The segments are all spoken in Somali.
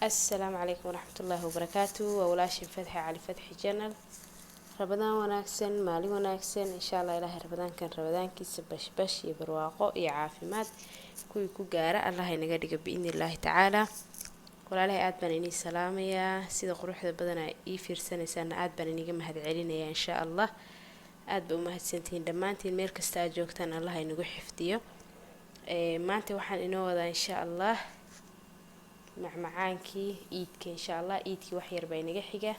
السلام عليكم ورحمة الله وبركاته وولاشي فتحي علي فتحي جنرال رمضان وناكسن مالي وناكسن إن شاء الله إلهي رمضان كان رمضان كيس بش يبرواقو يعافيمات كوي كوجارة الله ينقدر بإذن الله تعالى ولا له آد بنيني سلامية سيد قروح بدنا يفير سنة آد بنيني جمهد علينا إن شاء الله آد بأمهد سنتين دمانتين ميركز تاجوكتان الله ينقو حفتيه ما أنت وحن إنه إن شاء الله معاكي إيدك إن شاء الله إيدك وحير بين جحجة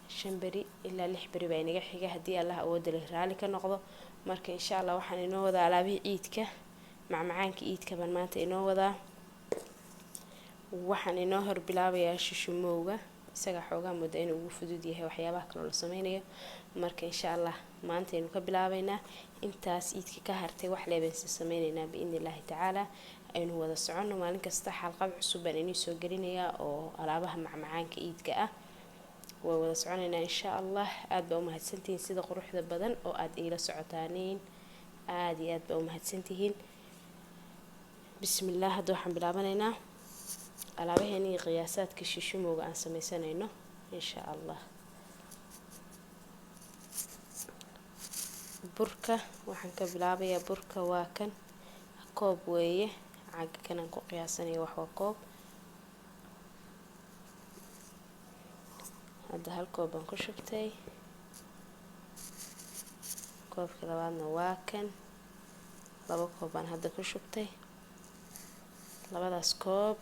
شنبري إلا لحبري بين جحجة هدي الله أود الهرالك النقضة مرك إن شاء الله وحن إنه وذا على بي إيدك معاكي إيدك من ما أنت إنه وذا وحن إنه هربلا بيا شموجة سجى حوجة مدين وفدوديه وحيابه كانوا لصمينيه مرك إن شاء الله ما أنت إنه كبلا بينا إنتاس إيدك كهرتي وحلا بنس سميننا بإذن الله تعالى aynu wada soconno maalin kasta xalqad cusub baan inii soo gelinayaa oo alaabaha macmacaanka iidka ah way wada soconaynaa insha Allah aad baa u mahadsantihiin sida quruxda badan oo aad ila socotaaniin aad iyo aad baa u mahadsantihiin bismillaah hadda waxaan bilaabanaynaa alaabaheennii qiyaasaadka shishimowga aan samaysanayno insha Allah burka waxaan ka bilaabayaa burka waa kan koob weeye عاق كنا نكو قياسني وحوا كوب هذا هالكوب بنكو شبتي كوب كلابنا واكن لابا كوب بان هذا كو شبتي لابداس كوب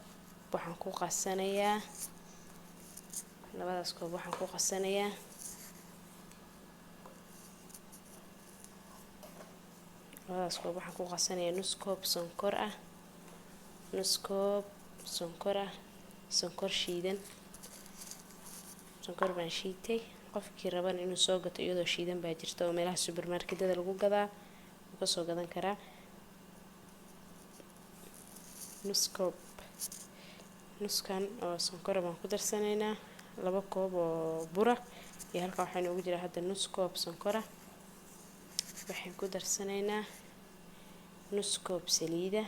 waxaan ku qasanayaa labadaas koob waxaan ku qasanayaa nus koob sonkor ah nus koob sonkor ah sonkor shiidan sonkor baan shiitay qofkii raban inuu soo gato iyadoo shiidan baa jirta oo meelaha supermarketada lagu gadaa ka soo gadan karaa nus koob nuskan oo sonkor baan ku darsanaynaa laba koob oo bura iyo halka waxaan ugu jiraa hadda nus koob sonkor ah waxaan ku darsanaynaa nus koob saliida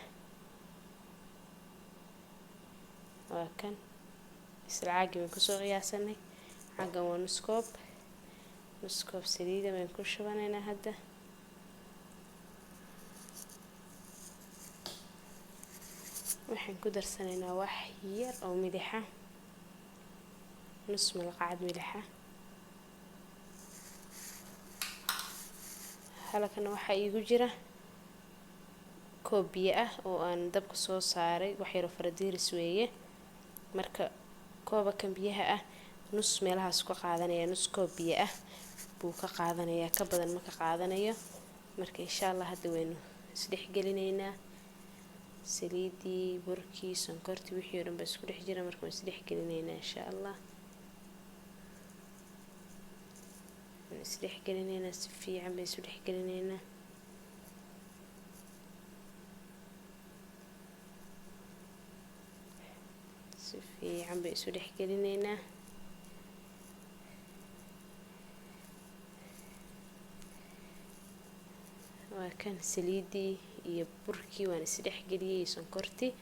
وكان العاقي من كسر قياسني عاقا ونسكوب نسكوب سليدة من كل شبانينا هدا وحين كدر سنينا وحير أو ملحة نص ملقعة ملحة هلا كان وحي يجرى كوبية أو أن دبك صوص صاري وحير فردير سوية marka kooba kan biyaha ah nus meelahaas ku qaadanaya nus koob biyo ah buu ka qaadanaya ka badan ma ka qaadanayo marka insha Allah hadda waynu isdhex gelinaynaa saliidii burkii sonkortii wixii oo dhan ba isku dhex jira marka waan isdhex gelinaynaa insha Allah isdhex gelinaynaa si fiican bay isdhex gelinaynaa في عم بيسو دح جلينينا وكان سليدي يبركي وانا سدح جليه سنكرتي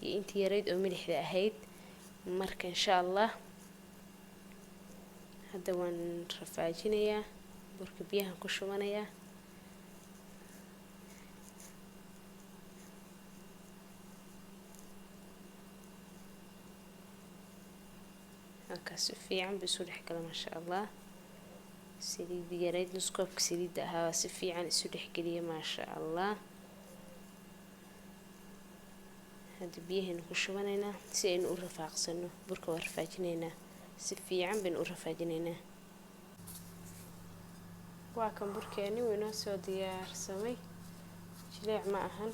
انتي يريد او ملح ذا هيد مرك ان شاء الله هذا وان رفاجينيا برك بيها كشوانيا سفي عم بسولح كلا ما شاء الله سيدي بيريد نسكوب كسيدي دها سفي عن سولح كليه ما شاء الله هاد بيه نكشوانينا سي نقول رفاق سنو بركة ورفاجنينا سفي عم بنقول رفاجنينا واكم بركاني وناسو ديار سمي شليع معهن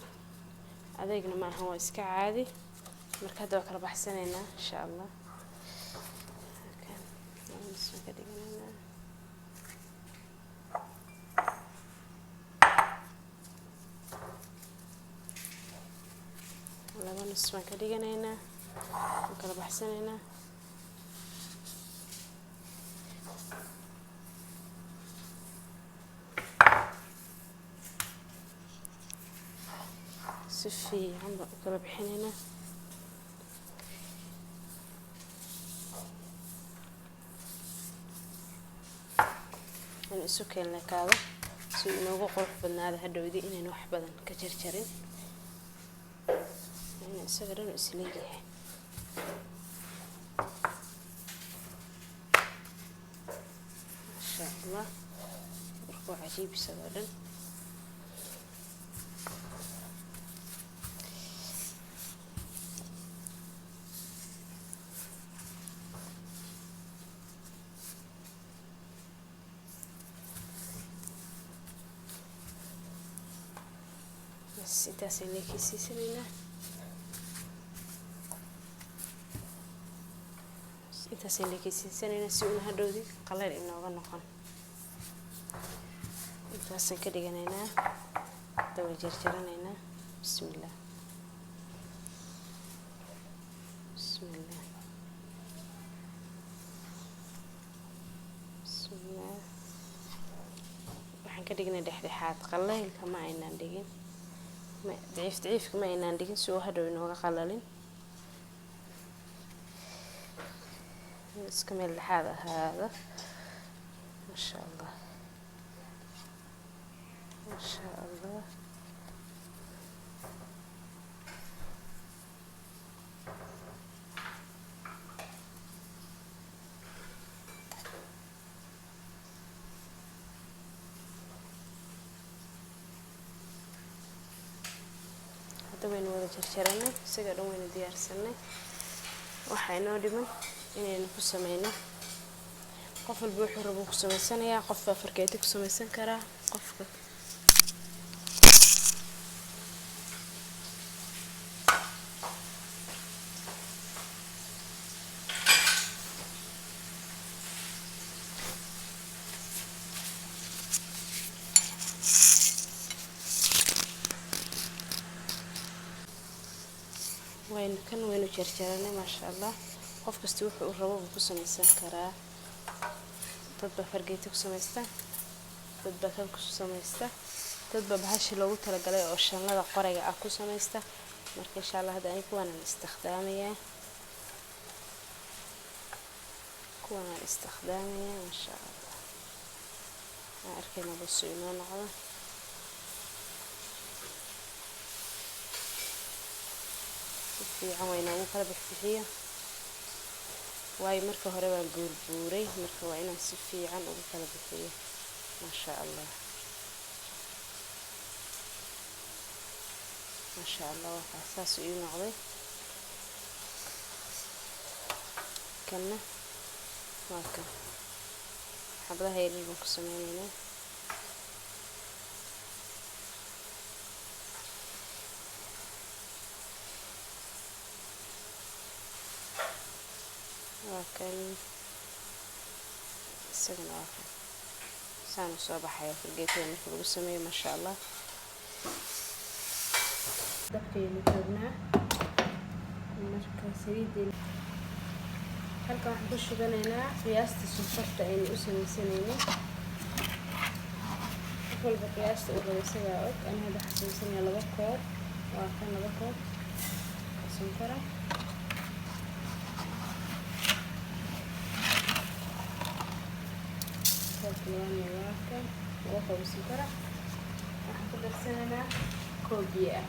أذيقنا معها واسكا عادي مركز وكرة بحسنينا إن شاء الله لبا نص ما كدغنينا وكلا بحسنينا سفي عم وكلا بحنينا in isu keenna kaado si inoogu qurux badnaado hadhowdii inaan wax badan ka jarjarin in isaga dhan isleeyahay masha Allah markuu cajiib isagoo dhan intaas ayaan leekaysiisanaynaa si uuna hadhowdii qaleel inooga noqon intaasaan ka dhiganaynaa daba jarjaranaynaa bismillah waxaan ka dhignay dhexdhexaad qaleylka ma aynaan dhigin ضعيف ما إن عندك سو هذا إنه قلالين بس كمل هذا ما شاء الله ما شاء الله وين ولا جرجرنا isaga dhan wayna diyaarsanay waxa inoo dhiman inaynu ku sameeyno qof walba wuxuu rabo ku sameeysanaya qof farkeeto ku sameeysan kara qofka وين جرجرنا ما شاء الله qof kasta wuxuu rabo ku sameeysan kara dad ba fargeeto ku sameeysta dad ba kan ku sameeysta dad ba bahashi loogu tala galay oo shanlada qorayga ah ku sameeysta marka insha Allah hadda ay kuwan isticmaalaya ma sha Allah arkayna bas inoo noqdo fiican wayna ugu kala bixiyo way marka hore waan buurbuuray marka waa inaan si fiican ugu kala bixiyo ma sha Allah waxa saas uu noqday kana waa kan xabadaha yaryar ku sameeynayna وكان سجن آخر سان الصباح يا في الجيت ونحن بسميه ما شاء الله دقي مكرنا مركز سيدي halka waxaan ku shubanaynaa qiyaasta sonkorta aynu u sameeysanayno walba qiyaasta u rabaysaga og ana hada xasuusanaya 2 koob waa kan 2 koob sonkora كمان واحد وقف السكر أحط السنة كوبيا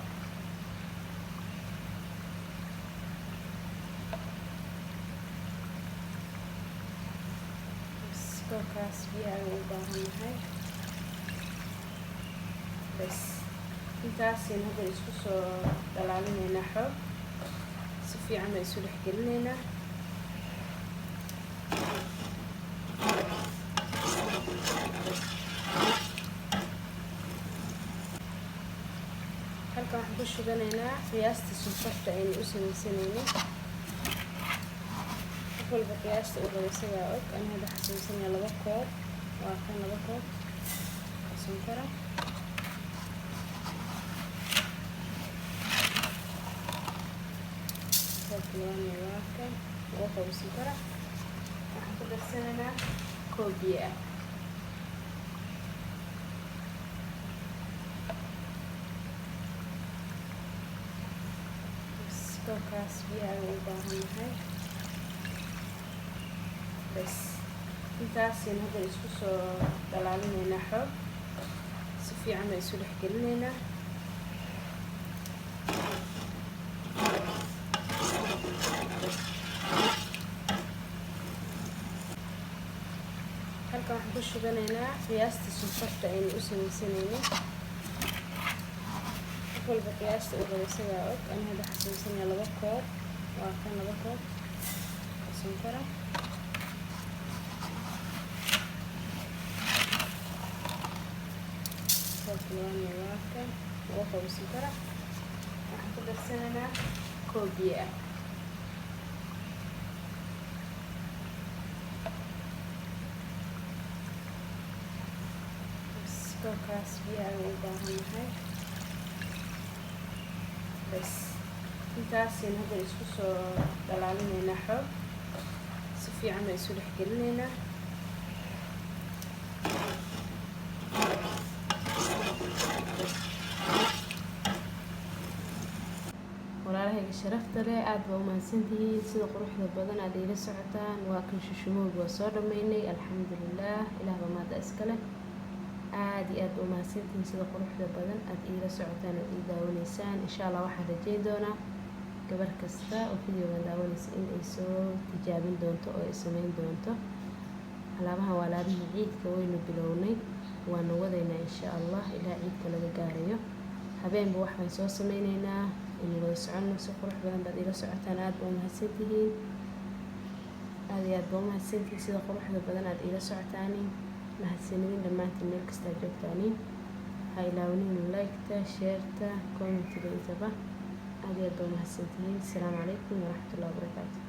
السكر كاس فيها وباهم هاي بس intaasina hadda isku soo dhalaalinayna xoog si fiican ay isu dhex gelinayna halka waxaan ku shubanaynaa qiyaasta sonkorta aynu u sameeysanayno walba qiyaasta u rabaysaga og ana hada xasuusanaya 2 koob waa kan 2 koob sonkora كمان واحد وقف السكر أحط السنة كوبيا السكر كاس فيها وباهم هاي بس intaasina hadda isku soo dhalaalinaynaa xoog si fiican baan isu dhex gelinaynaa. halkan waxaan ku shubanaynaa qiyaasta sonkorta aynu u samaysanayno. qof walba qiyaasta uu rabo isagaa og. ani hadda waxaan samaysanayaa 2 koob. waa kan 2 koob oo sonkora. waa kan 2 koob oo sonkora. waxaan ku darsanaynaa koob biyo ah. koobkaas biyaha ayaan u baahannahay. bas intaasina hadda isku soo dhalaalinaynaa xoog si fiican baan isu dhex gelinaynaa. walaalahayga sharafta leh aad baa u mahadsantihiin sida quruxda badan aad iila socotaan. waa kan shushumowga waa soo dhammaynay alxamdulilaah. ilaah baa mahadda iska leh. aad iyo aad baa u mahadsantihiin sida quruxda badan aad iila socotaan oo ii daawanaysaan. insha allah waxaan rajeyn doonaa gabar kasta oo videogan daawanaysa in ay soo tijaabin doonto oo ay samayn doonto. alaabahan waa alaabihii ciidka waynu bilownay waana wadaynaa insha allah ilaa ciidka laga gaarayo. habeenba waxaan soo samaynaynaa in wada soconno. si qurux badan baad iila socotaan. aad baa u mahadsantihiin. aad iyo aad baa u mahadsantihiin sida quruxda badan aad iila socotaan. mahadsanidin dhammaantiin meel kastaa joogtaaniin. ha ilaawinin like-ta, share-ta, comment-ga intaba. aad iyo aad baa u mahadsantihiin. asalaamu calaykum waraxmatullahi wabarakaatu.